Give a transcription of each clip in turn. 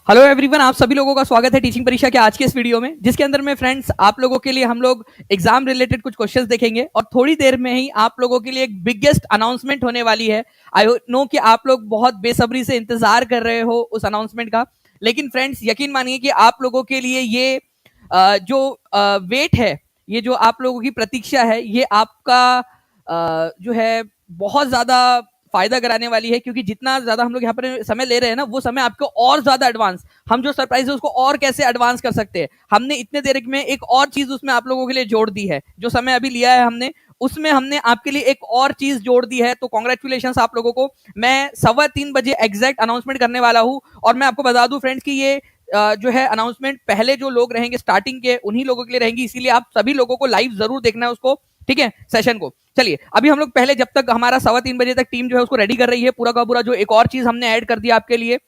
Hello everyone, आप सभी लोगों का स्वागत है टीचिंग परीक्षा के आज के इस वीडियो में, जिसके अंदर में फ्रेंड्स आप लोगों के लिए हम लोग एग्जाम रिलेटेड कुछ क्वेश्चंस देखेंगे और थोड़ी देर में ही आप लोगों के लिए एक बिगेस्ट अनाउंसमेंट होने वाली है। आई नो कि आप लोग बहुत बेसब्री से इंतजार कर रहे हो उस अनाउंसमेंट का, लेकिन फ्रेंड्स यकीन मानिए कि आप लोगों के लिए ये जो वेट है, ये जो आप लोगों की प्रतीक्षा है, ये आपका जो है बहुत ज्यादा फायदा कराने वाली है, क्योंकि जितना ज्यादा हम लोग यहाँ पर समय ले रहे हैं ना, वो समय आपको और ज्यादा एडवांस, हम जो सरप्राइज है उसको और कैसे एडवांस कर सकते हैं, हमने इतने देर में एक और चीज उसमें आप लोगों के लिए जोड़ दी है। जो समय अभी लिया है हमने, उसमें हमने आपके लिए एक और चीज जोड़ दी है। तो कॉन्ग्रेचुलेशन आप लोगों को। मैं 3:15 एग्जैक्ट अनाउंसमेंट करने वाला हूँ, और मैं आपको बता दूं फ्रेंड्स कि ये जो है अनाउंसमेंट पहले जो लोग रहेंगे स्टार्टिंग के, उन्हीं लोगों के लिए रहेंगी, इसीलिए आप सभी लोगों को लाइव जरूर देखना है उसको, ठीक है, सेशन को। चलिए अभी हम लोग पहले, जब तक हमारा 3:15 तक टीम जो है उसको रेडी कर रही है, पूरा का पूरा जो एक और चीज हमने ऐड कर दिया आपके लिए,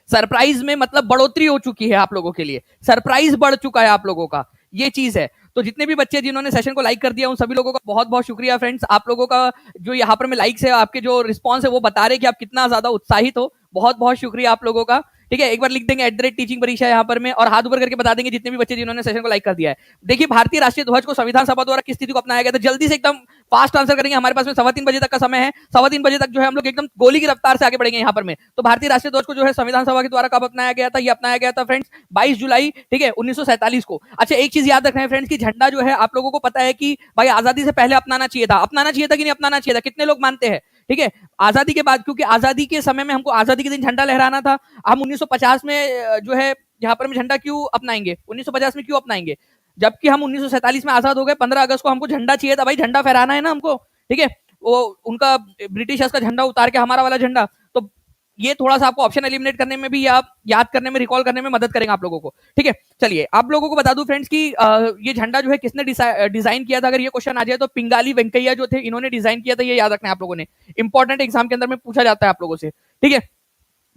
सरप्राइज में मतलब बढ़ोतरी हो चुकी है आप लोगों के लिए, सरप्राइज बढ़ चुका है आप लोगों का, ये चीज है। तो जितने भी बच्चे जिन्होंने सेशन को लाइक कर दिया, उन सभी लोगों का बहुत बहुत शुक्रिया फ्रेंड्स। आप लोगों का जो यहाँ पर में लाइक्स है, आपके जो रिस्पॉन्स है, वो बता रहे कि आप कितना ज्यादा उत्साहित हो। बहुत बहुत शुक्रिया आप लोगों का, ठीक है। एक बार लिख देंगे @टीचिंग परीक्षा यहाँ पर में, और हाथ ऊपर करके बता देंगे जितने भी बच्चे जिन्होंने सेशन को लाइक कर दिया है। देखिए, भारतीय राष्ट्रीय ध्वज को संविधान सभा द्वारा किस तिथि को अपनाया गया था, जल्दी से एकदम फास्ट आंसर करेंगे। हमारे पास में 3:15 तक का समय है, 3:15 तक जो है हम लोग एकदम गोली की रफ्तार से आगे बढ़ेंगे यहाँ पर में। तो भारतीय राष्ट्रीय ध्वज को जो है संविधान सभा के द्वारा कब अपनाया गया था, ये अपनाया गया था फ्रेंड्स 22 जुलाई, ठीक है, 1947 को। अच्छा, एक चीज याद रखना है फ्रेंड्स कि झंडा जो है आप लोगों को पता है कि भाई आजादी से पहले अपनाना चाहिए था, अपनाना चाहिए था कि नहीं अपनाना चाहिए था, कितने लोग मानते हैं, ठीक है। आजादी के बाद, क्योंकि आजादी के समय में हमको आजादी के दिन झंडा लहराना था, हम 1950 में जो है यहाँ पर में झंडा क्यों अपनाएंगे, 1950 में क्यों अपनाएंगे, जबकि हम 1947 में आजाद हो गए। 15 अगस्त को हमको झंडा चाहिए था, भाई झंडा फहराना है ना हमको, ठीक है। वो उनका ब्रिटिशर्स का झंडा उतार के हमारा वाला झंडा, तो ये थोड़ा सा आपको ऑप्शन एलिमिनेट करने में भी, आप याद करने में, रिकॉल करने में मदद करेंगे आप लोगों को, ठीक है। चलिए आप लोगों को बता दूं फ्रेंड्स कि ये झंडा जो है किसने डिजाइन किया था, अगर ये क्वेश्चन आ जाए तो पिंगाली वेंकैया जो थे, इन्होंने डिजाइन किया था, ये याद रखना है आप लोगों ने, इंपॉर्टेंट एग्जाम के अंदर में पूछा जाता है आप लोगों से, ठीक है।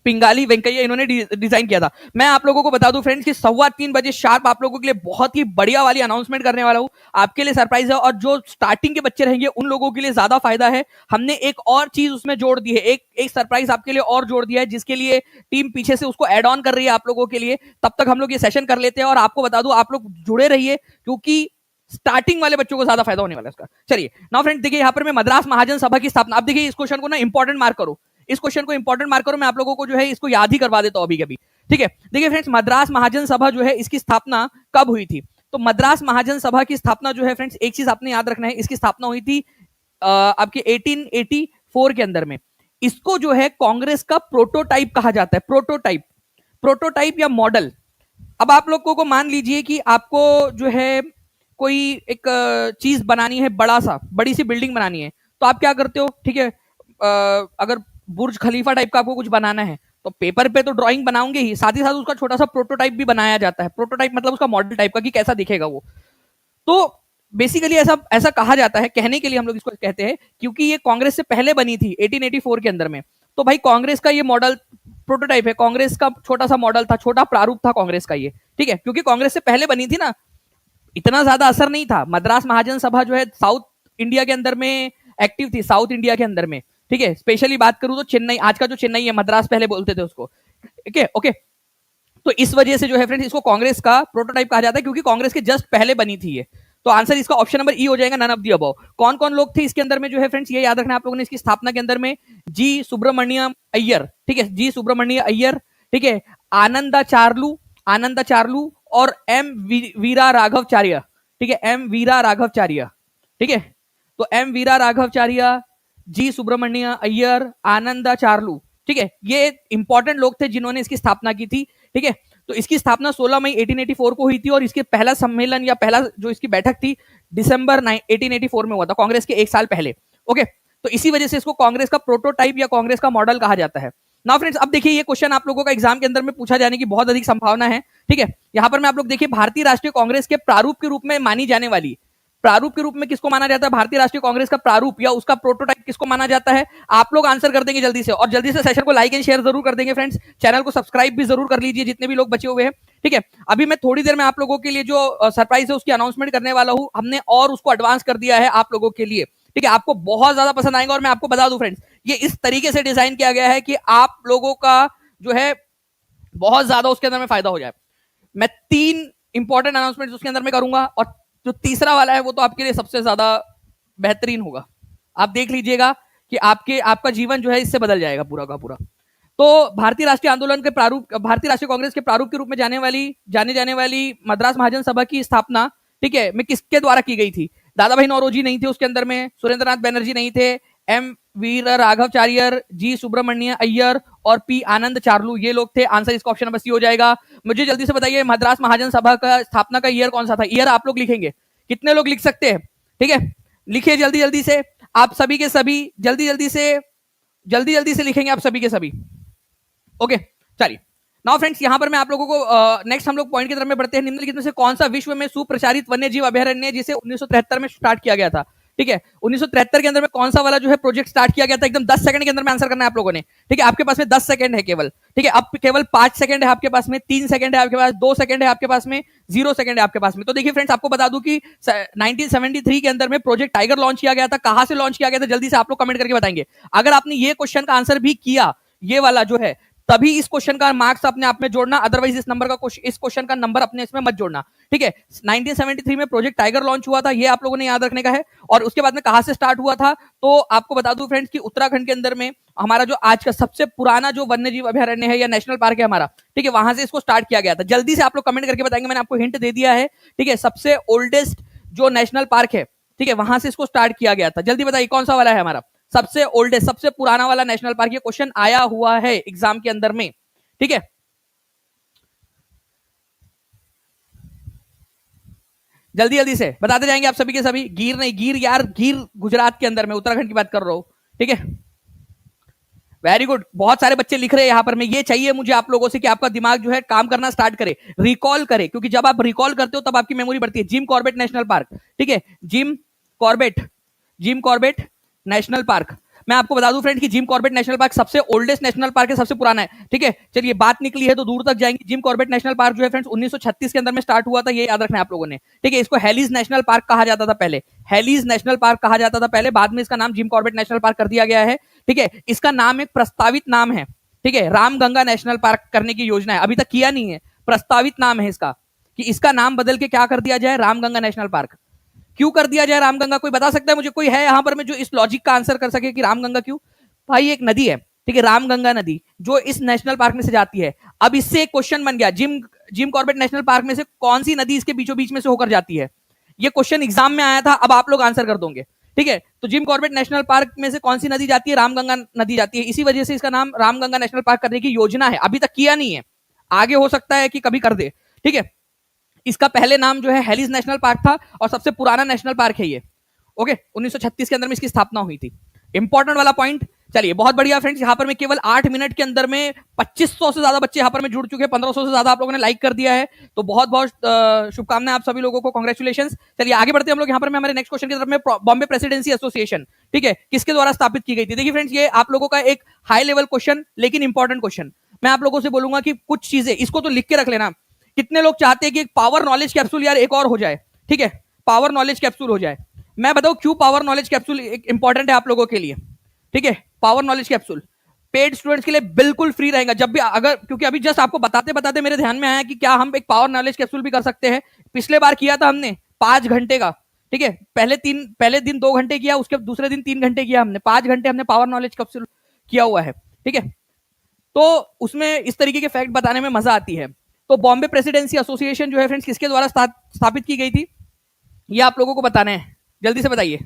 पिंगाली वेंकैया इन्होंने डिजाइन किया था। मैं आप लोगों को बता दूं फ्रेंड्स कि 3:15 शार्प आप लोगों के लिए बहुत ही बढ़िया वाली अनाउंसमेंट करने वाला हूं, आपके लिए सरप्राइज है, और जो स्टार्टिंग के बच्चे रहेंगे उन लोगों के लिए ज्यादा फायदा है। हमने एक और चीज उसमें जोड़ दी है, एक सरप्राइज आपके लिए और जोड़ दिया है, जिसके लिए टीम पीछे से उसको एड ऑन कर रही है आप लोगों के लिए। तब तक हम लोग ये सेशन कर लेते हैं, और आपको बता दूं आप लोग जुड़े रहिए, क्योंकि स्टार्टिंग वाले बच्चों को ज्यादा फायदा होने वाला है इसका। चलिए नाउ फ्रेंड्स, देखिए यहाँ पर मैं मद्रास महाजन सभा की स्थापना, अब देखिए इस क्वेश्चन को ना इंपॉर्टेंट मार्क करो, इस क्वेश्चन को इंपॉर्टेंट मार्क करो, मैं आप लोगों को जो है इसको याद ही करवा देता हूं अभी कभी, ठीक है। देखिए फ्रेंड्स, मद्रास महाजन सभा जो है इसकी स्थापना कब हुई थी, तो मद्रास महाजन सभा की स्थापना जो है फ्रेंड्स, एक चीज आपने याद रखना है, इसकी स्थापना हुई थी आपके 1884 के अंदर में। इसको जो है कांग्रेस का प्रोटोटाइप कहा जाता है, प्रोटोटाइप, प्रोटोटाइप या मॉडल। अब आप लोगों को मान लीजिए कि आपको जो है कोई एक चीज बनानी है, बड़ी सी बिल्डिंग बनानी है, तो आप क्या करते हो, ठीक है, अगर बुर्ज खलीफा टाइप का आपको कुछ बनाना है, तो पेपर पे तो ड्राइंग बनाओगे ही, साथ ही साथ उसका छोटा सा प्रोटोटाइप भी बनाया जाता है। प्रोटोटाइप मतलब उसका मॉडल टाइप का, कि कैसा दिखेगा वो। तो बेसिकली ऐसा ऐसा कहा जाता है, कहने के लिए हम लोग इसको कहते हैं, क्योंकि ये कांग्रेस से पहले बनी थी 1884 के अंदर में। तो भाई कांग्रेस का ये मॉडल प्रोटोटाइप है, कांग्रेस का छोटा सा मॉडल था, छोटा प्रारूप था कांग्रेस का ये, ठीक है, क्योंकि कांग्रेस से पहले बनी थी ना, इतना ज्यादा असर नहीं था। मद्रास महाजन सभा जो है साउथ इंडिया के अंदर में एक्टिव थी, साउथ इंडिया के अंदर में, ठीक है। स्पेशली बात करूं तो चेन्नई, आज का जो चेन्नई है, मद्रास पहले बोलते थे उसको, ठीक है, ओके। तो इस वजह से जो है फ्रेंड्स, इसको कांग्रेस का प्रोटोटाइप कहा जाता है, क्योंकि कांग्रेस के जस्ट पहले बनी थी ये। तो आंसर इसका ऑप्शन नंबर ई हो जाएगा, नन ऑफ दी अबव। कौन कौन लोग थे इसके अंदर में जो है फ्रेंड्स, ये याद रखना आप लोगों ने, इसकी स्थापना के अंदर में जी सुब्रमण्यम अय्यर, ठीक है, जी सुब्रमण्य अय्यर, ठीक है, आनंदाचार्लू और एम वीरा राघवचार्य, ठीक है, एम वीरा राघवचार्य, ठीक है। तो एम वीरा राघवचार्य, जी सुब्रमण्य अय्यर, आनंदाचार्लू, ठीक है, ये इंपॉर्टेंट लोग थे जिन्होंने इसकी स्थापना की थी, ठीक है। तो इसकी स्थापना 16 मई 1884 को हुई थी, और इसके पहला सम्मेलन या पहला जो इसकी बैठक थी दिसंबर 1884 में हुआ था, कांग्रेस के एक साल पहले, ओके। तो इसी वजह से इसको कांग्रेस का प्रोटोटाइप या कांग्रेस का मॉडल कहा जाता है। नाउ फ्रेंड्स, अब देखिए ये क्वेश्चन आप लोगों का एग्जाम के अंदर में पूछा जाने की बहुत अधिक संभावना है, ठीक है। यहाँ पर मैं आप लोग देखिए, भारतीय राष्ट्रीय कांग्रेस के प्रारूप के रूप में मानी जाने वाली, प्रारूप के रूप में किसको माना जाता है, भारतीय राष्ट्रीय कांग्रेस का प्रारूप या उसका प्रोटोटाइप किसको माना जाता है, आप लोग आंसर कर देंगे जल्दी से, और जल्दी से सेशन को लाइक एंड शेयर जरूर कर देंगे फ्रेंड्स, चैनल को सब्सक्राइब भी जरूर कर लीजिए जितने भी लोग बचे हुए हैं, ठीक है। अभी मैं थोड़ी देर में आप लोगों के लिए जो सरप्राइज है उसकी अनाउंसमेंट करने वाला हूं, हमने और उसको एडवांस कर दिया है आप लोगों के लिए, ठीक है। आपको बहुत ज्यादा पसंद आएगा, और मैं आपको बता दूं फ्रेंड्स, ये इस तरीके से डिजाइन किया गया है कि आप लोगों का जो है बहुत ज्यादा उसके अंदर में फायदा हो जाए। मैं 3 इंपॉर्टेंट अनाउंसमेंट उसके अंदर में करूंगा और जो तीसरा वाला है वो तो आपके लिए सबसे ज्यादा बेहतरीन होगा। आप देख लीजिएगा कि आपका जीवन जो है इससे बदल जाएगा पूरा का पूरा। तो भारतीय राष्ट्रीय आंदोलन के प्रारूप, भारतीय राष्ट्रीय कांग्रेस के प्रारूप के रूप में जाने जाने वाली मद्रास महाजन सभा की स्थापना, ठीक है, में किसके द्वारा की गई थी? दादा भाई नौरोजी नहीं थे उसके अंदर में, सुरेंद्रनाथ बैनर्जी नहीं थे, एम वीर राघवाचार्य, जी सुब्रमण्य अय्यर और पी आनंद चार्लू, ये लोग थे। आंसर इसका ऑप्शन नंबर सी हो जाएगा। मुझे जल्दी से बताइए मद्रास महाजन सभा का स्थापना का ईयर कौन सा था? ईयर आप लोग लिखेंगे, कितने लोग लिख सकते हैं? ठीक है, लिखिए जल्दी जल्दी से, आप सभी के सभी जल्दी जल्दी से लिखेंगे आप सभी के सभी। ओके, चलिए नाउ फ्रेंड्स, यहां पर मैं आप लोगों को नेक्स्ट हम लोग पॉइंट की तरफ में बढ़ते हैं। निम्नलिखित में से कौन सा विश्व में सुप्रचारित वन्य जीव अभयारण्य है जिसे 1973 में स्टार्ट किया गया था? ठीक है, 1973 के अंदर में कौन सा वाला जो है प्रोजेक्ट स्टार्ट किया गया था? एकदम 10 सेकंड के अंदर में आंसर करना है आप लोगों ने। ठीक है, आपके पास में 10 सेकंड है केवल। ठीक है, अब केवल 5 सेकंड है आपके पास में, 3 सेकंड है आपके पास, 2 सेकंड है आपके पास में, 0 सेकंड है आपके पास में। तो देखिए फ्रेंड्स, आपको बता दूं कि 1973 के अंदर में प्रोजेक्ट टाइगर लॉन्च किया गया था। कहां से लॉन्च किया गया था जल्दी से आप लोग कमेंट करके बताएंगे। अगर आपने ये क्वेश्चन का आंसर भी किया, ये वाला जो है, तभी इस क्वेश्चन का मार्क्स अपने आप में जोड़ना, अदरवाइज इस क्वेश्चन का नंबर अपने इसमें मत जोड़ना। ठीक है, 1973 में प्रोजेक्ट टाइगर लॉन्च हुआ था, ये आप लोगों ने याद रखने का है। और उसके बाद में कहां से स्टार्ट हुआ था? तो आपको बता दूं फ्रेंड्स कि उत्तराखंड के अंदर में हमारा जो आज का सबसे पुराना जो वन्य जीव अभयारण्य है या नेशनल पार्क है हमारा, ठीक है, वहां से इसको स्टार्ट किया गया था। जल्दी से आप लोग कमेंट करके बताएंगे, मैंने आपको हिंट दे दिया है। ठीक है, सबसे ओल्डेस्ट जो नेशनल पार्क है, ठीक है, वहां से इसको स्टार्ट किया गया था। जल्दी बताइए कौन सा वाला है हमारा सबसे ओल्डेस्ट, सबसे पुराना वाला नेशनल पार्क? ये क्वेश्चन आया हुआ है एग्जाम के अंदर में। ठीक है, जल्दी जल्दी से बताते जाएंगे आप सभी के सभी। गिर नहीं, गिर यार, गिर गुजरात के अंदर में, उत्तराखंड की बात कर रहा हूं। ठीक है, वेरी गुड, बहुत सारे बच्चे लिख रहे हैं यहां पर। मैं ये चाहिए मुझे आप लोगों से कि आपका दिमाग जो है काम करना स्टार्ट करे, रिकॉल करे, क्योंकि जब आप रिकॉल करते हो तब आपकी मेमोरी बढ़ती है। जिम कॉर्बेट नेशनल पार्क, ठीक है, जिम कॉर्बेट नेशनल पार्क। मैं आपको बता दूं फ्रेंड कि जिम कॉर्बेट नेशनल पार्क सबसे ओल्डेस्ट नेशनल पार्क है, सबसे पुराना है। ठीक है, चलिए बात निकली है तो दूर तक जाएंगे। जिम कॉर्बेट नेशनल पार्क जो है फ्रेंड्स 1936 के अंदर में स्टार्ट हुआ था, ये याद रखना है आप लोगों ने। ठीक है, इसको हेलीज नेशनल पार्क कहा जाता था पहले, हेलीज नेशनल पार्क कहा जाता था पहले, बाद में इसका नाम जिम कॉर्बेट नेशनल पार्क कर दिया गया है। ठीक है, इसका नाम एक प्रस्तावित नाम है। ठीक है, रामगंगा नेशनल पार्क करने की योजना है, अभी तक किया नहीं है, प्रस्तावित नाम है इसका, कि इसका नाम बदल के क्या कर दिया जाए, रामगंगा नेशनल पार्क। क्यों कर दिया जाए रामगंगा? कोई बता सकता है मुझे? कोई है यहां पर में जो इस लॉजिक का आंसर कर सके कि रामगंगा क्यों? भाई एक नदी है, ठीक है, रामगंगा नदी, जो इस नेशनल पार्क में से जाती है। अब इससे एक क्वेश्चन बन गया, जिम कॉर्बेट नेशनल पार्क में से कौन सी नदी इसके बीचों बीच में से होकर जाती है? ये क्वेश्चन एग्जाम में आया था, अब आप लोग आंसर कर दोगे। ठीक है, तो जिम कॉर्बेट नेशनल पार्क में से कौन सी नदी जाती है? रामगंगा नदी जाती है। इसी वजह से इसका नाम रामगंगा नेशनल पार्क करने की योजना है, अभी तक किया नहीं है, आगे हो सकता है कि कभी कर दे। ठीक है, इसका पहले नाम जो है हेलीज नेशनल पार्क था और सबसे पुराना नेशनल पार्क है ये। ओके, 1936 के अंदर में इसकी स्थापना हुई थी। इंपॉर्टेंट वाला पॉइंट। चलिए बहुत बढ़िया फ्रेंड्स, यहाँ पर मैं केवल 8 मिनट के अंदर में 2500 से ज्यादा बच्चे यहाँ पर में जुड़ चुके हैं, 1500 से ज्यादा आप लोगों ने लाइक कर दिया है, तो बहुत बहुत शुभकामनाएं आप सभी लोगों को, कांग्रेचुलेशंस। चलिए आगे बढ़ते हैं हम लोग यहाँ पर में हमारे नेक्स्ट क्वेश्चन की तरफ में। बॉम्बे प्रेसिडेंसी एसोसिएशन, ठीक है, किसके द्वारा स्थापित की गई थी? देखिए फ्रेंड्स, ये आप लोगों का एक हाई लेवल क्वेश्चन लेकिन इंपॉर्टेंट क्वेश्चन। मैं आप लोगों से बोलूंगा कि कुछ चीजें इसको तो लिख के रख लेना। कितने लोग चाहते हैं कि एक पावर नॉलेज कैप्सूल यार एक और हो जाए? ठीक है, पावर नॉलेज कैप्सूल हो जाए। मैं बताऊं क्यों पावर नॉलेज कैप्सूल इंपॉर्टेंट है आप लोगों के लिए? ठीक है, power knowledge capsule paid students के लिए बिल्कुल फ्री रहेगा। जब भी अगर, क्योंकि अभी जस्ट आपको बताते बताते मेरे ध्यान में आया कि क्या हम एक पावर नॉलेज कैप्सूल भी कर सकते हैं। पिछले बार किया था हमने 5 घंटे का। ठीक है, पहले दिन 2 घंटे किया, उसके दूसरे दिन 3 घंटे किया, हमने 5 घंटे हमने पावर नॉलेज कैप्सूल किया हुआ है। ठीक है, तो उसमें इस तरीके के फैक्ट बताने में मजा आती है। तो बॉम्बे प्रेसिडेंसी एसोसिएशन जो है फ्रेंड्स किसके द्वारा स्थापित की गई थी, ये आप लोगों को बताना है, जल्दी से बताइए।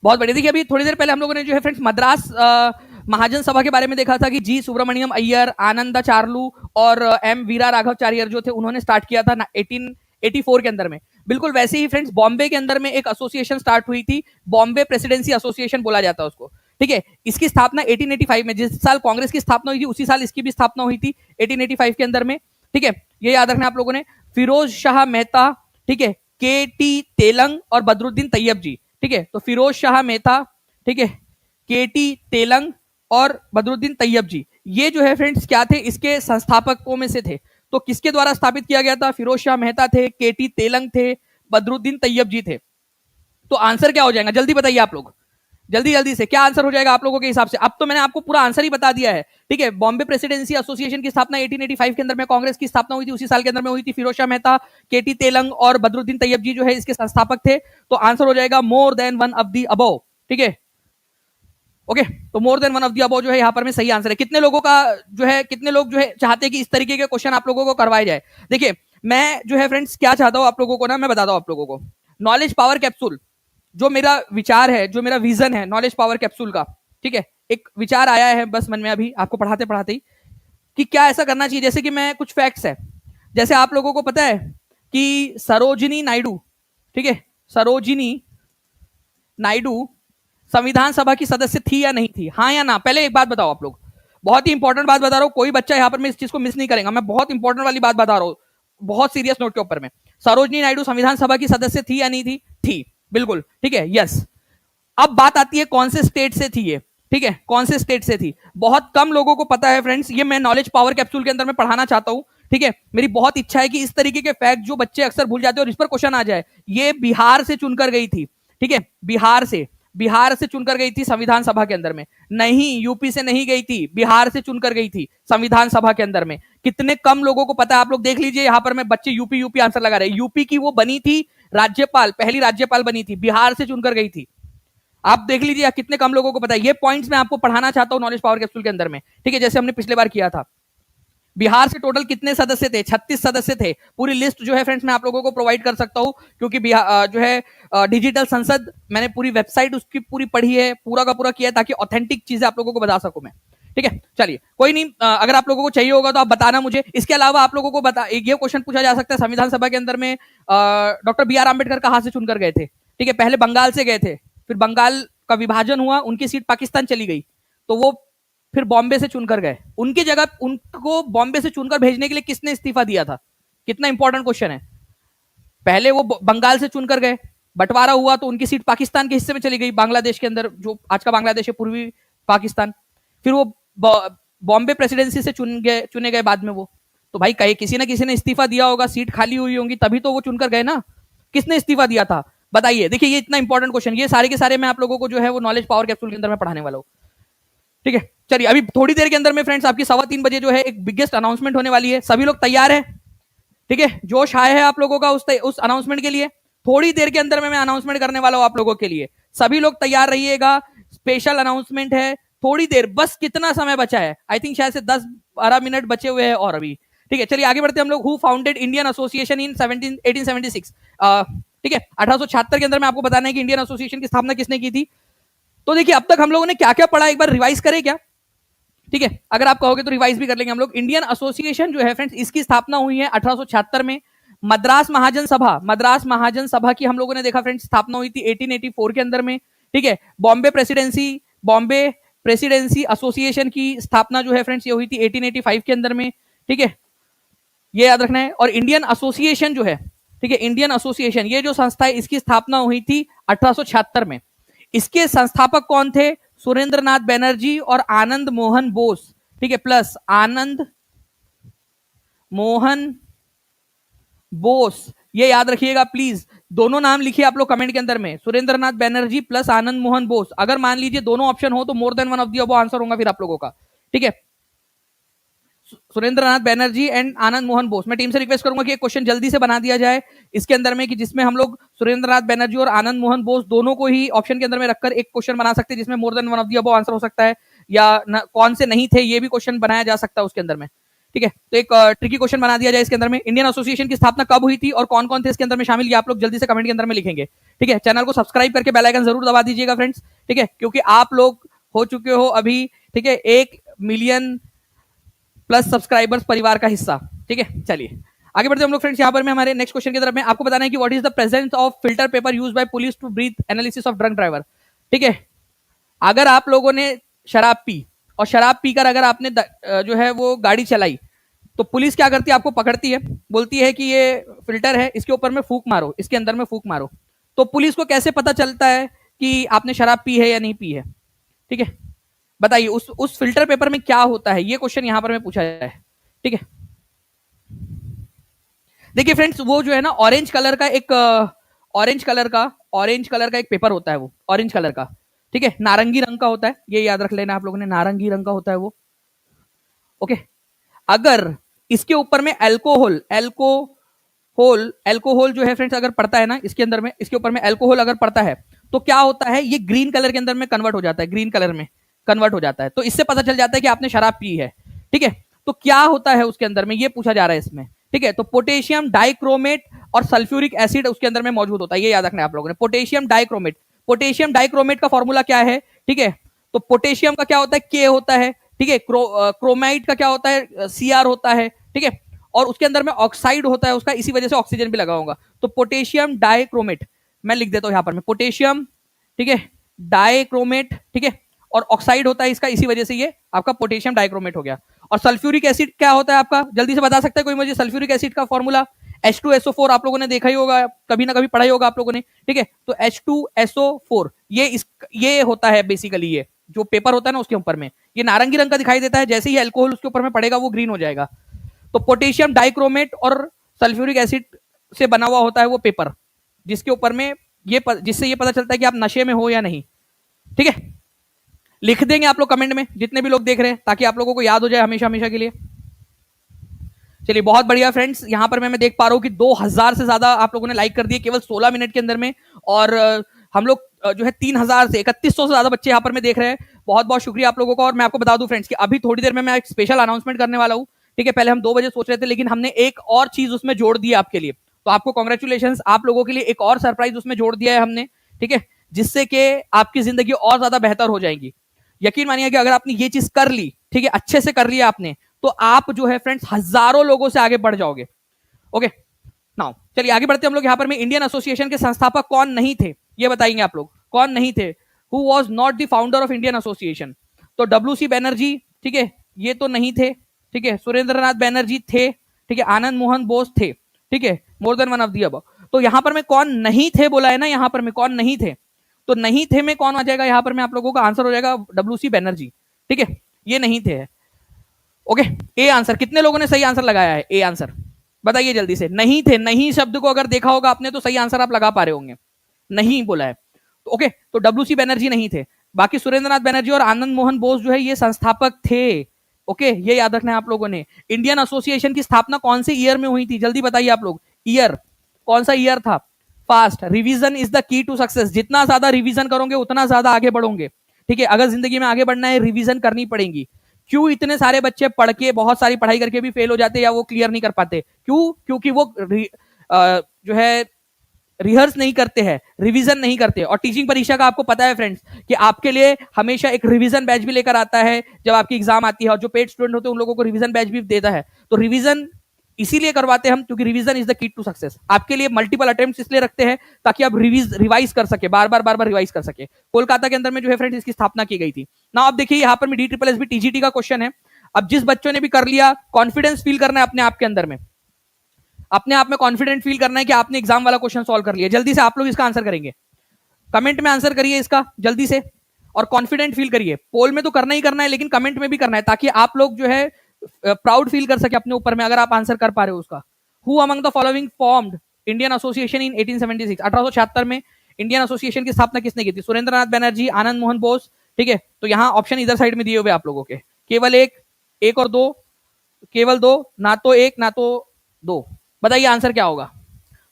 बहुत बढ़िया। देखिए अभी थोड़ी देर पहले हम लोगों ने जो है फ्रेंड्स मद्रास महाजन सभा के बारे में देखा था कि जी सुब्रमण्यम अय्यर, आनंदा चार्लू और एम वीरा राघवाचार्य जो थे, उन्होंने स्टार्ट किया था 1884 के अंदर में। बिल्कुल वैसे ही फ्रेंड्स बॉम्बे के अंदर में एक एसोसिएशन स्टार्ट हुई थी, बॉम्बे प्रेसिडेंसी एसोसिएशन बोला जाता है उसको। ठीक है, इसकी स्थापना 1885 में, जिस साल कांग्रेस की स्थापना हुई थी उसी साल इसकी भी स्थापना हुई थी 1885 के अंदर में। ठीक है, ये याद रखना आप लोगों ने। फिरोज शाह मेहता, ठीक है, के टी तेलंग और बदरुद्दीन तैयब जी। ठीक है, तो फिरोज शाह मेहता, ठीक है, के टी तेलंग और बदरुद्दीन तैयब जी, ये जो है फ्रेंड्स क्या थे, इसके संस्थापकों में से थे। तो किसके द्वारा स्थापित किया गया था? फिरोज शाह मेहता थे, के टी तेलंग थे, बदरुद्दीन तैयब जी थे। तो आंसर क्या हो जाएगा जल्दी बताइए आप लोग, जल्दी जल्दी से क्या आंसर हो जाएगा आप लोगों के हिसाब से? अब तो मैंने आपको पूरा आंसर ही बता दिया है, ठीक है। बॉम्बे प्रेसिडेंसी एसोसिएशन की स्थापना 1885 के अंदर में कांग्रेस की स्थापना हुई थी, उसी साल के अंदर में हुई थी। फिरोज शाह मेहता, केटी तेलंग और बदरुद्दीन तैयब जी जो है इसके संस्थापक थे। तो आंसर हो जाएगा more than one of the above, ठीक है। ओके, तो more than one of the above जो है यहाँ पर में सही आंसर है। कितने लोगों का जो है, कितने लोग जो है चाहते हैं कि इस तरीके के क्वेश्चन आप लोगों को करवाए जाए? देखिए मैं जो है फ्रेंड्स क्या चाहता हूं आप लोगों को ना, मैं बताता हूं आप लोगों को। नॉलेज पावर कैप्सूल जो मेरा विचार है, जो मेरा विजन है नॉलेज पावर कैप्सूल का, ठीक है, एक विचार आया है बस मन में अभी आपको पढ़ाते पढ़ाते ही, कि क्या ऐसा करना चाहिए। जैसे कि मैं कुछ फैक्ट्स है, जैसे आप लोगों को पता है कि सरोजिनी नायडू, ठीक है, सरोजिनी नायडू संविधान सभा की सदस्य थी या नहीं थी, हाँ या ना? पहले एक बात बताओ आप लोग, बहुत ही इंपॉर्टेंट बात बता रहा हूं, कोई बच्चा यहां पर मैं इस चीज को मिस नहीं करेगा, मैं बहुत इंपॉर्टेंट वाली बात बता रहा हूं, बहुत सीरियस नोट के ऊपर में। सरोजिनी नायडू संविधान सभा की सदस्य थी या नहीं थी? थी, बिल्कुल, ठीक है, यस। अब बात आती है कौन से स्टेट से थी ये, ठीक है, कौन से स्टेट से थी? बहुत कम लोगों को पता है फ्रेंड्स, ये मैं नॉलेज पावर कैप्सूल के अंदर में पढ़ाना चाहता हूं, ठीक है। मेरी बहुत इच्छा है कि इस तरीके के फैक्ट जो बच्चे अक्सर भूल जाते हैं और इस पर क्वेश्चन आ जाए। ये बिहार से चुनकर गई थी, ठीक है, बिहार से चुनकर गई थी संविधान सभा के अंदर में, नहीं यूपी से नहीं गई थी, बिहार से चुनकर गई थी संविधान सभा के अंदर में। कितने कम लोगों को पता है, आप लोग देख लीजिए यहां पर मैं बच्चे यूपी यूपी आंसर लगा रहे हैं। यूपी की वो बनी थी राज्यपाल, पहली राज्यपाल बनी थी, बिहार से चुनकर गई थी। आप देख लीजिए कितने कम लोगों को पता है। ये पॉइंट्स मैं आपको पढ़ाना चाहता हूं नॉलेज पावर कैप्सूल के अंदर में, ठीक है, जैसे हमने पिछले बार किया था। बिहार से टोटल कितने सदस्य थे? 36 सदस्य थे। पूरी लिस्ट जो है फ्रेंड्स मैं आप लोगों को प्रोवाइड कर सकता हूं, क्योंकि बिहार जो है डिजिटल संसद, मैंने पूरी वेबसाइट उसकी पूरी पढ़ी है, पूरा का पूरा किया है, ताकि ऑथेंटिक चीजें आप लोगों को बता सकूं मैं, ठीक है। चलिए कोई नहीं, अगर आप लोगों को चाहिए होगा तो आप बताना मुझे। इसके अलावा आप लोगों को बता, ये क्वेश्चन पूछा जा सकता है संविधान सभा के अंदर में डॉक्टर बी आर अम्बेडकर कहां से चुनकर गए थे? ठीक है, पहले बंगाल से गए थे, फिर बंगाल का विभाजन हुआ, उनकी सीट पाकिस्तान चली गई, तो वो फिर बॉम्बे से चुनकर गए। उनकी जगह उनको बॉम्बे से चुनकर भेजने के लिए किसने इस्तीफा दिया था? कितना इंपॉर्टेंट क्वेश्चन है। पहले वो बंगाल से चुनकर गए, बंटवारा हुआ तो उनकी सीट पाकिस्तान के हिस्से में चली गई, बांग्लादेश के अंदर, जो आज का बांग्लादेश है, पूर्वी पाकिस्तान। फिर वो बॉम्बे प्रेसिडेंसी से चुने गए बाद में वो। तो भाई कहीं किसी ना किसी ने इस्तीफा दिया होगा, सीट खाली हुई होंगी, तभी तो वो चुनकर गए ना। किसने इस्तीफा दिया था बताइए? देखिए ये इतना इंपॉर्टेंट क्वेश्चन, ये सारे के सारे मैं आप लोगों को जो है वो नॉलेज पावर कैप्सूल के अंदर में पढ़ाने वाला हूँ, ठीक है। चलिए अभी थोड़ी देर के अंदर में फ्रेंड्स आपकी 3:15 बजे जो है एक बिगेस्ट अनाउंसमेंट होने वाली है। सभी लोग तैयार है? ठीक है, जोश आया है आप लोगों का उस अनाउंसमेंट के लिए? थोड़ी देर के अंदर में मैं अनाउंसमेंट करने वाला हूं आप लोगों के लिए, सभी लोग तैयार रहिएगा। स्पेशल अनाउंसमेंट है, थोड़ी देर बस। कितना समय बचा है? आई थिंक शायद से 10-12 मिनट बचे हुए हैं और अभी, ठीक है। चलिए आगे बढ़ते हम लोग। Who founded Indian Association in 1876? ठीक है, 1876 के अंदर में आपको बताना है कि इंडियन एसोसिएशन की स्थापना किसने की थी। तो देखिए अब तक हम लोगों ने क्या क्या पढ़ा, एक बार रिवाइज करें क्या? ठीक है, अगर आप कहोगे तो रिवाइज भी कर लेंगे हम लोग। इंडियन एसोसिएशन जो है फ्रेंड्स, इसकी स्थापना हुई है 1876 में। मद्रास महाजन सभा की हम लोगों ने देखा फ्रेंड्स स्थापना हुई थी 1884 के अंदर में, ठीक है। बॉम्बे प्रेसिडेंसी एसोसिएशन की स्थापना जो है फ्रेंड्स ये हुई थी 1885 के अंदर में, ठीक है, ये याद रखना है। और इंडियन एसोसिएशन जो है, ठीक है, इंडियन एसोसिएशन ये जो संस्था है इसकी स्थापना हुई थी 1876 में। इसके संस्थापक कौन थे? सुरेंद्रनाथ बैनर्जी और आनंद मोहन बोस, ठीक है, प्लस आनंद मोहन बोस, ये याद रखिएगा प्लीज। दोनों नाम लिखिए आप लोग कमेंट के अंदर में, सुरेंद्रनाथ बैनर्जी प्लस आनंद मोहन बोस। अगर मान लीजिए दोनों ऑप्शन हो तो more than one of the above answer होगा फिर आप लोगों का, ठीक है। सुरेंद्रनाथ बैनर्जी एंड आनंद मोहन बोस। मैं टीम से रिक्वेस्ट करूंगा कि एक क्वेश्चन जल्दी से बना दिया जाए इसके अंदर में, कि जिसमें हम लोग सुरेंद्रनाथ बैनर्जी और आनंद मोहन बोस दोनों को ही ऑप्शन के अंदर में रखकर एक क्वेश्चन बना सकते हैं जिसमें more than one of the above answer हो सकता है, या कौन से नहीं थे ये भी क्वेश्चन बनाया जा सकता है उसके अंदर में, ठीक है। तो एक ट्रिकी क्वेश्चन बना दिया जाए इसके अंदर में। इंडियन एसोसिएशन की स्थापना कब हुई थी और कौन कौन थे इसके अंदर में शामिल, ये आप लोग जल्दी से कमेंट के अंदर में लिखेंगे, ठीक है। चैनल को सब्सक्राइब करके बेल आइकन जरूर दबा दीजिएगा फ्रेंड्स, ठीक है, क्योंकि आप लोग हो चुके हो अभी, ठीक है, 1 मिलियन प्लस सब्सक्राइबर्स परिवार का हिस्सा, ठीक है। चलिए आगे बढ़ते हम लोग फ्रेंड्स, यहाँ पर मैं हमारे नेक्स्ट क्वेश्चन की तरफ में आपको बताना है कि what is the presence of filter paper used by police to breath analysis of drunk driver, ठीक है। अगर आप लोगों ने शराब पी और शराब पीकर अगर आपने जो है वो गाड़ी चलाई, तो पुलिस क्या करती है? आपको पकड़ती है, बोलती है कि ये फिल्टर है, इसके ऊपर में फूंक मारो, इसके अंदर में फूंक मारो। तो पुलिस को कैसे पता चलता है कि आपने शराब पी है या नहीं पी है, ठीक है? बताइए उस फिल्टर पेपर में क्या होता है, ये क्वेश्चन यहां पर मैं पूछा जाए, ठीक है। देखिए फ्रेंड्स, वो जो है ना ऑरेंज कलर का एक ऑरेंज कलर का एक पेपर होता है, वो ऑरेंज कलर का, ठीक है, नारंगी रंग का होता है, ये याद रख लेना आप लोगों ने, नारंगी रंग का होता है वो। ओके, अगर इसके ऊपर में अल्कोहल अल्कोहल जो है फ्रेंड्स अगर पड़ता है ना इसके अंदर में, इसके ऊपर में अल्कोहल अगर पड़ता है तो क्या होता है, ये ग्रीन कलर के अंदर में कन्वर्ट हो जाता है, ग्रीन कलर में कन्वर्ट हो जाता है। तो इससे पता चल जाता है कि आपने शराब पी है। ठीक है, तो क्या होता है उसके अंदर में, ये पूछा जा रहा है इसमें। ठीक है, तो पोटेशियम डाइक्रोमेट और सल्फ्यूरिक एसिड उसके अंदर में मौजूद होता है, ये याद रखना है आप लोगों ने। पोटेशियम डाइक्रोमेट का फॉर्मूला क्या है? ठीक है, तो पोटेशियम का क्या होता है, के होता है। ठीक है, क्रोमाइड का क्या होता है, सीआर होता है। ठीक है, और उसके अंदर में ऑक्साइड होता है उसका, इसी वजह से ऑक्सीजन भी लगा होगा। तो पोटेशियम डाइक्रोमेट मैं लिख देता हूं यहां पर में, पोटेशियम, ठीक है, डाइक्रोमेट, ठीक है, और ऑक्साइड होता है इसका, इसी वजह से ये आपका पोटेशियम डाइक्रोमेट हो गया। और सल्फ्यूरिक एसिड क्या होता है आपका, जल्दी से बता सकता है कोई मुझे सल्फ्यूरिक एसिड का फॉर्मूला? H2SO4 आप लोगों ने देखा ही होगा, कभी ना कभी पढ़ा ही होगा आप लोगों ने। ठीक है, तो H2SO4 ये होता है बेसिकली, ये जो पेपर होता है ना उसके ऊपर में ये नारंगी रंग का दिखाई देता है, जैसे ही अल्कोहल उसके ऊपर में पड़ेगा वो ग्रीन हो जाएगा। तो पोटेशियम डाइक्रोमेट और सल्फ्यूरिक एसिड से बना हुआ होता है वो पेपर, जिसके ऊपर में जिससे ये पता चलता है कि आप नशे में हो या नहीं। ठीक है, लिख देंगे आप लोग कमेंट में जितने भी लोग देख रहे हैं, ताकि आप लोगों को याद हो जाए हमेशा हमेशा के लिए। चलिए बहुत बढ़िया फ्रेंड्स, यहां पर मैं देख पा रहा हूं कि 2000 से ज्यादा आप लोगों ने लाइक कर दिए केवल 16 मिनट के अंदर में। और हम लोग जो है 3000 से 3100 से ज्यादा बच्चे यहां पर मैं देख रहे हैं। बहुत बहुत शुक्रिया आप लोगों का। और मैं आपको बता दूं फ्रेंड्स कि अभी थोड़ी देर में मैं एक स्पेशल अनाउंसमेंट करने वाला हूं। ठीक है, पहले हम 2 बजे सोच रहे थे, लेकिन हमने एक और चीज उसमें जोड़ दी आपके लिए। तो आपको कॉन्ग्रेचुलेशन, आप लोगों के लिए एक और सरप्राइज उसमें जोड़ दिया है हमने। ठीक है, जिससे कि आपकी जिंदगी और ज्यादा बेहतर हो जाएगी। यकीन मानिए कि अगर आपने ये चीज कर ली, ठीक है, अच्छे से कर लिया आपने, तो आप जो है फ्रेंड्स हजारों लोगों से आगे बढ़ जाओगे। ओके, नाउ चलिए आगे बढ़ते हम लोग। यहां पर में इंडियन एसोसिएशन के संस्थापक कौन नहीं थे, ये बताएंगे आप लोग, कौन नहीं थे? Who was not the founder of Indian association? तो WC बैनर्जी, ठीक है, ये तो नहीं थे। ठीक है, सुरेंद्रनाथ बैनर्जी थे। ठीक है, आनंद मोहन बोस थे। ठीक है, more than one of the above. तो यहां पर में कौन नहीं थे बोला है ना, यहां पर में कौन नहीं थे, तो नहीं थे में कौन आ जाएगा यहां पर में, आप लोगों का आंसर हो जाएगा WC बैनर्जी। ठीक है, ये नहीं थे। Okay, A answer. कितने लोगों ने सही आंसर लगाया है? ए आंसर बताइए जल्दी से। नहीं थे, नहीं शब्द को अगर देखा होगा आपने तो सही आंसर आप लगा पा रहे होंगे। नहीं बोला है तो ओके, तो WC बैनर्जी नहीं थे। बाकी सुरेंद्रनाथ बैनर्जी और आनंद मोहन बोस जो है ये संस्थापक थे। ओके, ये याद रखना है आप लोगों ने। इंडियन एसोसिएशन की स्थापना कौन से ईयर में हुई थी, जल्दी बताइए आप लोग। ईयर कौन सा ईयर था? Fast revision is the key to success. जितना ज्यादा रिवीजन करोगे उतना ज्यादा आगे बढ़ोगे। ठीक है, अगर जिंदगी में आगे बढ़ना है रिवीजन करनी पड़ेगी। क्यों इतने सारे बच्चे पढ़ के, बहुत सारी पढ़ाई करके भी फेल हो जाते या वो क्लियर नहीं कर पाते? क्यों? क्योंकि वो जो है रिहर्स नहीं करते हैं, रिवीजन नहीं करते। और टीचिंग परीक्षा का आपको पता है फ्रेंड्स कि आपके लिए हमेशा एक रिवीजन बैच भी लेकर आता है जब आपकी एग्जाम आती है, और जो पेड स्टूडेंट होते हैं उन लोगों को रिवीजन बैच भी देता है। तो रिवीजन इसीलिए करवाते हैं हम, क्योंकि revision is the key to success. आपके लिए मल्टीपल अटेम्प्ट्स इसलिए रखते हैं ताकि आप रिवाइज कर सके, बार बार रिवाइज कर सके। कोलकाता के अंदर में जो है फ्रेंड्स इसकी स्थापना की गई थी ना। आप देखिए यहाँ पर DSSB TGT का क्वेश्चन है। अब जिस बच्चों ने भी कर लिया, कॉन्फिडेंस फील करना है अपने आप के अंदर में, अपने आप में कॉन्फिडेंट फील करना है कि आपने एग्जाम वाला क्वेश्चन सॉल्व कर लिया। जल्दी से आप लोग इसका आंसर करेंगे, कमेंट में आंसर करिए इसका जल्दी से, और कॉन्फिडेंट फील करिए। पोल में तो करना ही करना है, लेकिन कमेंट में भी करना है, ताकि आप लोग जो है प्राउड फील कर सके अपने ऊपर में, अगर आप आंसर कर पा रहे हो उसका। Who among the following formed Indian Association in 1876? 1876 में इंडियन एसोसिएशन की स्थापना किसने की थी? सुरेंद्रनाथ बैनर्जी, आनंद मोहन बोस। ठीक है, तो यहाँ ऑप्शन इधर साइड में दिए हुए आप लोगों के, केवल एक और दो, केवल दो, ना तो एक ना तो दो। बताइए आंसर क्या होगा?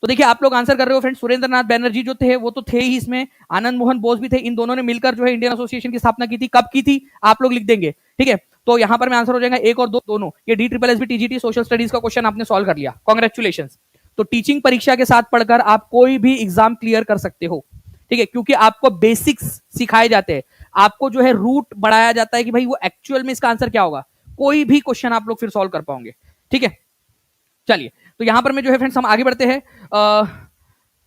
तो देखिए आप लोग आंसर कर रहे हो फ्रेंड्स, सुरेंद्रनाथ बैनर्जी जो थे वो तो थे ही इसमें, आनंद मोहन बोस भी थे। इन दोनों ने मिलकर जो है इंडियन एसोसिएशन की स्थापना की थी। कब की थी आप लोग लिख देंगे। ठीक है, तो यहां पर मैं आंसर हो जाएगा एक और दो, दोनों। ये DSSB TGT सोशल स्टडीज का क्वेश्चन आपने सॉल्व कर लिया, कॉन्ग्रेचुलेशन। तो टीचिंग परीक्षा के साथ पढ़कर आप कोई भी एग्जाम क्लियर कर सकते हो। ठीक है, क्योंकि आपको बेसिक्स सिखाए जाते हैं, आपको जो है रूट बढ़ाया जाता है कि भाई वो एक्चुअल में इसका आंसर क्या होगा। कोई भी क्वेश्चन आप लोग फिर सॉल्व कर पाओगे। ठीक है, चलिए तो यहां पर मैं जो है फ्रेंड्स हम आगे बढ़ते हैं।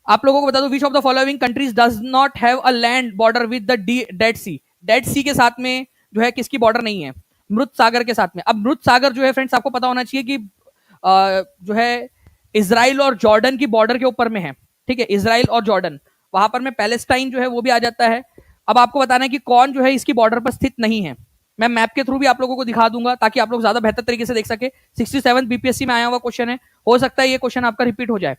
आप लोगों को बता दूं, which of the following countries does not have a land border with the Dead Sea? Dead Sea के साथ में जो है किसकी बॉर्डर नहीं है? मृत सागर के साथ में। अब मृत सागर जो है फ्रेंड्स आपको पता होना चाहिए कि जो है इजराइल और जॉर्डन की बॉर्डर के ऊपर में है। ठीक है, इजराइल और जॉर्डन, वहां पर में पैलेस्टाइन जो है वो भी आ जाता है। अब आपको बताना है कि कौन जो है इसकी बॉर्डर पर स्थित नहीं है। मैं मैप के थ्रू भी आप लोगों को दिखा दूंगा ताकि आप लोग ज्यादा बेहतर तरीके से देख सके। 67 BPSC में आया हुआ क्वेश्चन है, हो सकता है ये क्वेश्चन आपका रिपीट हो जाए।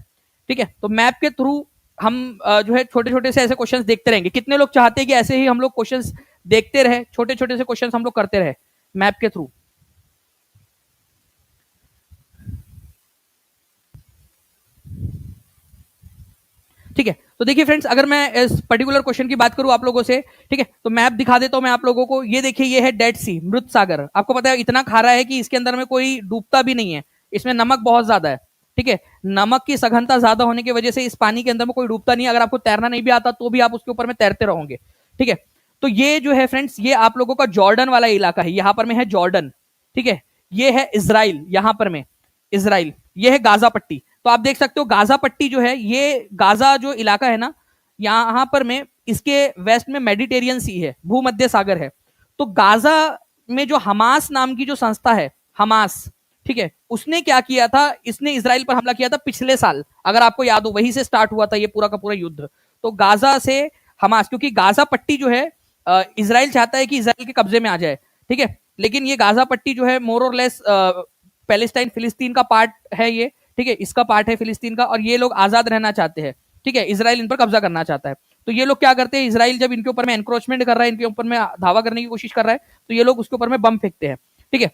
ठीक है, तो मैप के थ्रू हम जो है छोटे छोटे से ऐसे क्वेश्चंस देखते रहेंगे। कितने लोग चाहते हैं कि ऐसे ही हम लोग क्वेश्चंस देखते रहे, छोटे छोटे से क्वेश्चंस हम लोग करते रहे मैप के थ्रू? ठीक है, तो देखिए फ्रेंड्स, अगर मैं इस पर्टिकुलर क्वेश्चन की बात करूं आप लोगों से, ठीक है, तो मैप दिखा देता हूं मैं आप लोगों को। ये देखिए, ये है डेड सी, मृत सागर। आपको पता है इतना खारा है कि इसके अंदर में कोई डूबता भी नहीं है, इसमें नमक बहुत ज्यादा है। ठीक है, नमक की सघनता ज्यादा होने की वजह से इस पानी के अंदर में कोई डूबता नहीं है। अगर आपको तैरना नहीं भी आता तो भी आप उसके ऊपर में तैरते रहोगे। ठीक है, तो ये जो है फ्रेंड्स, ये आप लोगों का जॉर्डन वाला इलाका है, यहां पर में है जॉर्डन। ठीक है, ये है इसराइल, यहां पर में इसराइल, ये है गाजा पट्टी। तो आप देख सकते हो गाजा पट्टी जो है, ये गाजा जो इलाका है ना, यहां पर में इसके वेस्ट में मेडिटेरियन सी है, भूमध्य सागर है। तो गाजा में जो हमास नाम की जो संस्था है, हमास, ठीक है, उसने क्या किया था, इसने इसराइल पर हमला किया था पिछले साल, अगर आपको याद हो, वहीं से स्टार्ट हुआ था ये पूरा का पूरा युद्ध। तो गाजा से हमास, क्योंकि गाजा पट्टी जो है इसराइल चाहता है कि इसराइल के कब्जे में आ जाए। ठीक है, लेकिन ये गाजा पट्टी जो है मोर और लेस पैलेस्टाइन फिलिस्तीन का पार्ट है ये। ठीक है, इसका पार्ट है फिलिस्तीन का, और ये लोग आजाद रहना चाहते हैं। ठीक है, इसराइल इन पर कब्जा करना चाहता है। तो ये लोग क्या करते हैं, इसराइल जब इनके ऊपर में एनक्रोचमेंट कर रहा है, इनके ऊपर में धावा करने की कोशिश कर रहा है, तो ये लोग उसके ऊपर में बम फेंकते हैं। ठीक है,